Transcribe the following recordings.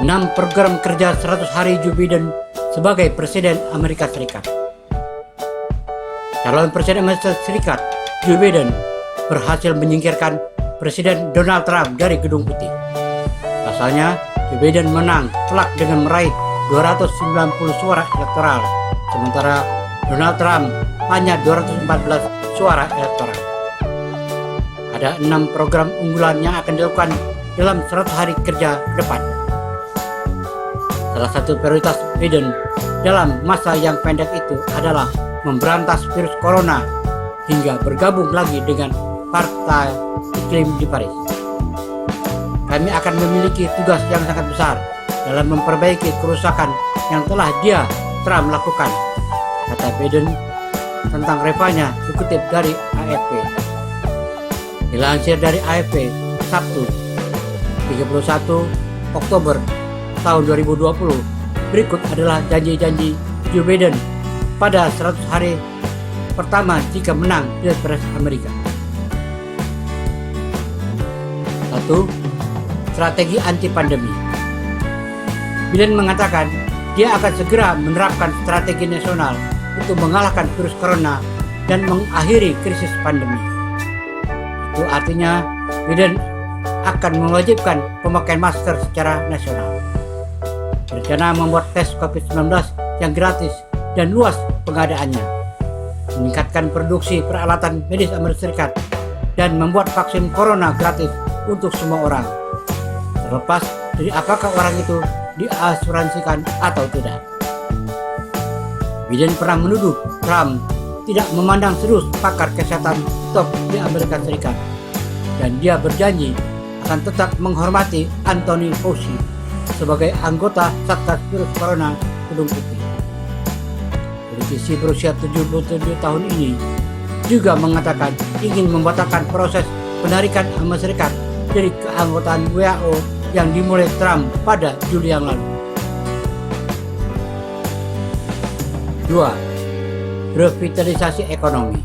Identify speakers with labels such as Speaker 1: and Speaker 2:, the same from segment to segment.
Speaker 1: 6 program kerja 100 hari Joe Biden sebagai Presiden Amerika Serikat. Calon Presiden Amerika Serikat, Joe Biden, berhasil menyingkirkan Presiden Donald Trump dari Gedung Putih. Pasalnya, Joe Biden menang telak dengan meraih 290 suara elektoral, sementara Donald Trump hanya 214 suara elektoral. Ada 6 program unggulan yang akan dilakukan dalam 100 hari kerja ke depan. Salah satu prioritas Biden dalam masa yang pendek itu adalah memberantas virus corona hingga bergabung lagi dengan Partai Iklim di Paris. Kami akan memiliki tugas yang sangat besar dalam memperbaiki kerusakan yang telah Trump lakukan, kata Biden tentang revanya dikutip dari AFP. Dilansir dari AFP, Sabtu 31 Oktober tahun 2020, berikut adalah janji-janji Joe Biden pada 100 hari pertama jika menang Pilpres Amerika. 1. Strategi anti-pandemi. Biden mengatakan dia akan segera menerapkan strategi nasional untuk mengalahkan virus corona dan mengakhiri krisis pandemi. Itu artinya Biden akan mewajibkan pemakaian masker secara nasional. Berencana membuat tes COVID-19 yang gratis dan luas pengadaannya, meningkatkan produksi peralatan medis Amerika Serikat, dan membuat vaksin corona gratis untuk semua orang, terlepas dari apakah orang itu diasuransikan atau tidak. Biden pernah menuduh Trump tidak memandang serius pakar kesehatan top di Amerika Serikat, dan dia berjanji akan tetap menghormati Anthony Fauci sebagai anggota Satgas Virus Corona Gedung Putih. Politisi berusia 77 tahun ini juga mengatakan ingin membatalkan proses penarikan Amerika Serikat dari keanggotaan WHO yang dimulai Trump pada Juli yang lalu. 2. Revitalisasi ekonomi.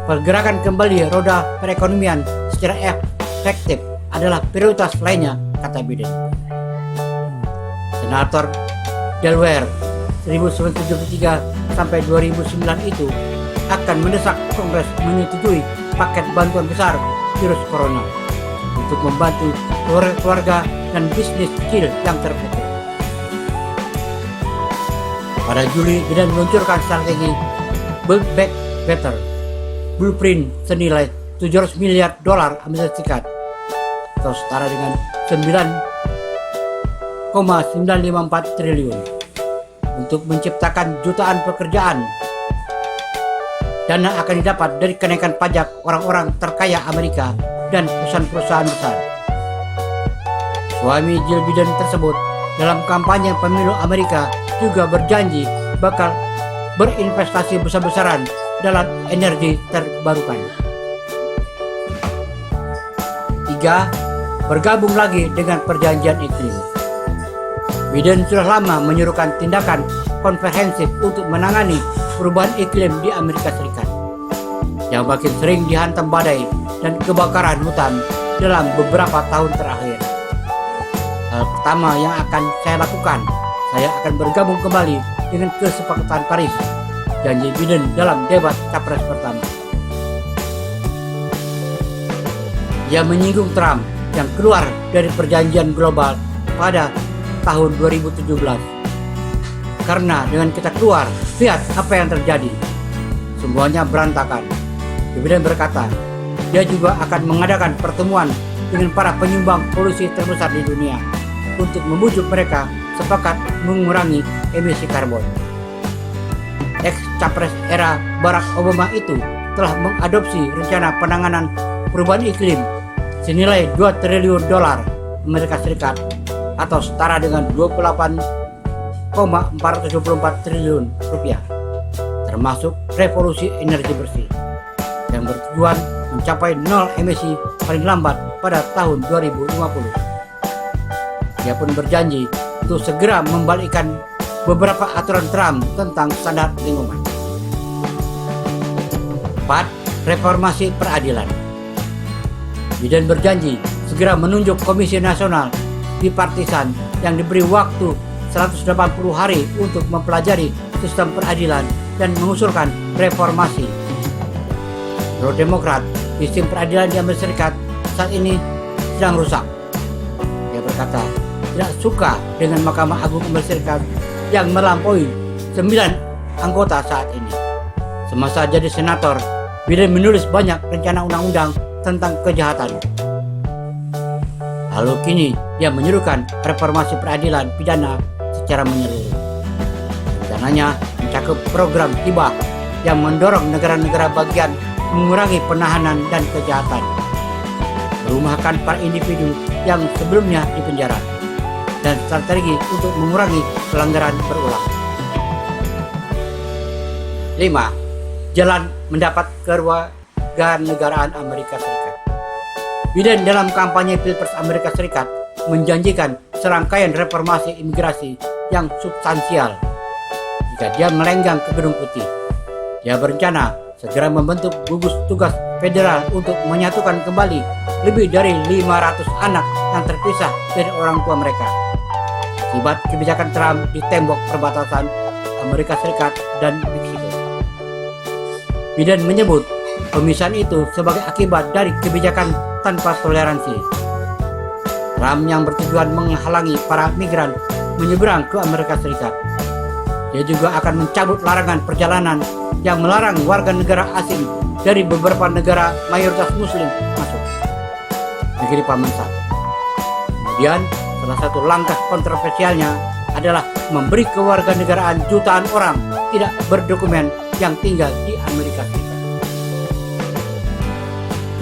Speaker 1: Pergerakan kembali roda perekonomian secara efektif adalah prioritas lainnya, kata Biden. Senator Delaware 1973 sampai 2009 itu akan mendesak Kongres menyetujui paket bantuan besar virus corona untuk membantu keluarga dan bisnis kecil yang terpukul. Pada Juli, Biden meluncurkan strategi Build Back Better, blueprint senilai $700 miliar Amerika Serikat atau setara dengan 9,954 triliun untuk menciptakan jutaan pekerjaan. Dana akan didapat dari kenaikan pajak orang-orang terkaya Amerika dan perusahaan-perusahaan besar. Suami Jill Biden tersebut dalam kampanye pemilu Amerika juga berjanji bakal berinvestasi besar-besaran dalam energi terbarukan. 3. Bergabung lagi dengan perjanjian iklim. Biden sudah lama menyuruhkan tindakan komprehensif untuk menangani perubahan iklim di Amerika Serikat yang makin sering dihantam badai dan kebakaran hutan dalam beberapa tahun terakhir. Hal pertama yang akan saya lakukan, saya akan bergabung kembali dengan kesepakatan Paris, janji Biden dalam debat Capres pertama. Ia menyinggung Trump yang keluar dari perjanjian global pada tahun 2017. Karena dengan kita keluar, lihat apa yang terjadi. Semuanya berantakan. Biden berkata, dia juga akan mengadakan pertemuan dengan para penyumbang polusi terbesar di dunia untuk membujuk mereka sepakat mengurangi emisi karbon. Ex-capres era Barack Obama itu telah mengadopsi rencana penanganan perubahan iklim senilai $2 triliun Amerika Serikat atau setara dengan 28,424 triliun rupiah, termasuk revolusi energi bersih yang bertujuan mencapai nol emisi paling lambat pada tahun 2050. Dia pun berjanji untuk segera membalikkan beberapa aturan Trump tentang standar lingkungan. 4. Reformasi peradilan. Biden berjanji segera menunjuk Komisi Nasional bipartisan yang diberi waktu 180 hari untuk mempelajari sistem peradilan dan mengusulkan reformasi. Menurut Demokrat, sistem peradilan di Amerika Serikat saat ini sedang rusak. Dia berkata tidak suka dengan Mahkamah Agung Amerika Serikat yang melampaui 9 anggota saat ini. Semasa jadi senator, Biden menulis banyak rencana undang-undang tentang kejahatan. Lalu kini dia menyerukan reformasi peradilan pidana secara menyeluruh. Rencananya mencakup program hibah yang mendorong negara-negara bagian mengurangi penahanan dan kejahatan, merumahkan para individu yang sebelumnya dipenjara, dan strategi untuk mengurangi pelanggaran berulang. 5. Jalan mendapat kewarganegaraan Amerika Serikat. Biden dalam kampanye Pilpres Amerika Serikat menjanjikan serangkaian reformasi imigrasi yang substansial jika dia melenggang ke Gedung Putih. Dia berencana segera membentuk gugus tugas federal untuk menyatukan kembali lebih dari 500 anak yang terpisah dari orang tua mereka akibat kebijakan Trump di tembok perbatasan Amerika Serikat dan Meksiko. Biden menyebut pemisahan itu sebagai akibat dari kebijakan tanpa toleransi Trump yang bertujuan menghalangi para migran menyeberang ke Amerika Serikat. Dia juga akan mencabut larangan perjalanan yang melarang warga negara asing dari beberapa negara mayoritas muslim masuk negeri Paman Sam. Kemudian salah satu langkah kontroversialnya adalah memberi kewarganegaraan jutaan orang tidak berdokumen yang tinggal di Amerika Serikat.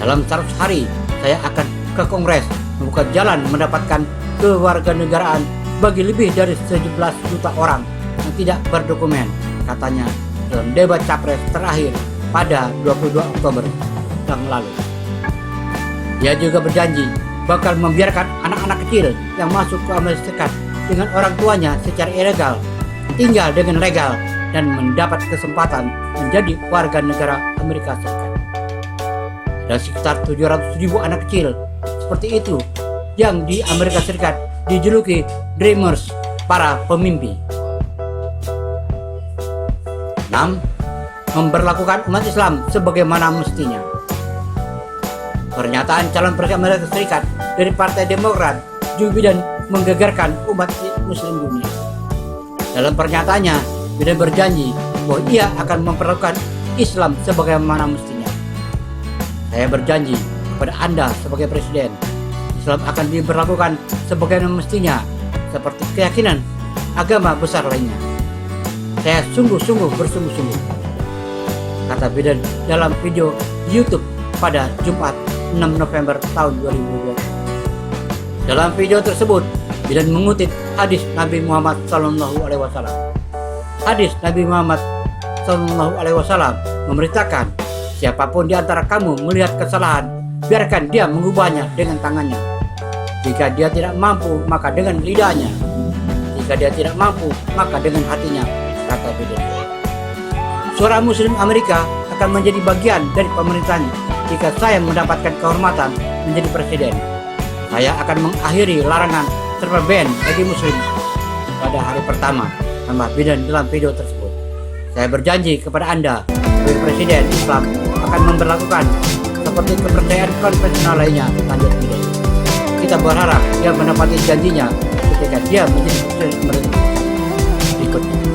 Speaker 1: Dalam 100 hari saya akan ke Kongres membuka jalan mendapatkan kewarganegaraan bagi lebih dari 17 juta orang yang tidak berdokumen, katanya dalam debat capres terakhir pada 22 Oktober yang lalu. Dia juga berjanji bakal membiarkan anak-anak kecil yang masuk ke Amerika Serikat dengan orang tuanya secara ilegal tinggal dengan legal dan mendapat kesempatan menjadi warga negara Amerika Serikat. Ada sekitar 700.000 anak kecil seperti itu yang di Amerika Serikat dijuluki Dreamers, para pemimpi. 6. Memperlakukan umat Islam sebagaimana mestinya. Pernyataan calon presiden Amerika Serikat dari Partai Demokrat, Joe Biden, menggegarkan umat Muslim dunia. Dalam pernyataannya, Biden berjanji bahwa ia akan memperlakukan Islam sebagaimana mestinya. Saya berjanji kepada Anda sebagai presiden, Islam akan diberlakukan sebagaimana mestinya seperti keyakinan agama besar lainnya. Saya sungguh-sungguh bersungguh-sungguh, kata Biden dalam video YouTube pada Jumat 6 November tahun 2020. Dalam video tersebut, Biden mengutip hadis Nabi Muhammad SAW. Hadis Nabi Muhammad SAW memberitakan, siapapun di antara kamu melihat kesalahan, biarkan dia mengubahnya dengan tangannya. Jika dia tidak mampu, maka dengan lidahnya. Jika dia tidak mampu, maka dengan hatinya, kata Biden. Suara Muslim Amerika akan menjadi bagian dari pemerintahan jika saya mendapatkan kehormatan menjadi presiden. Saya akan mengakhiri larangan serta ban bagi Muslim pada hari pertama, tambah Biden dalam video tersebut. Saya berjanji kepada Anda, sebagai presiden Islam akan memperlakukan seperti kepercayaan konvensional lainnya, lanjut Biden. Kita berharap dia menepati janjinya ketika dia menjadi presiden Amerika. Berikutnya.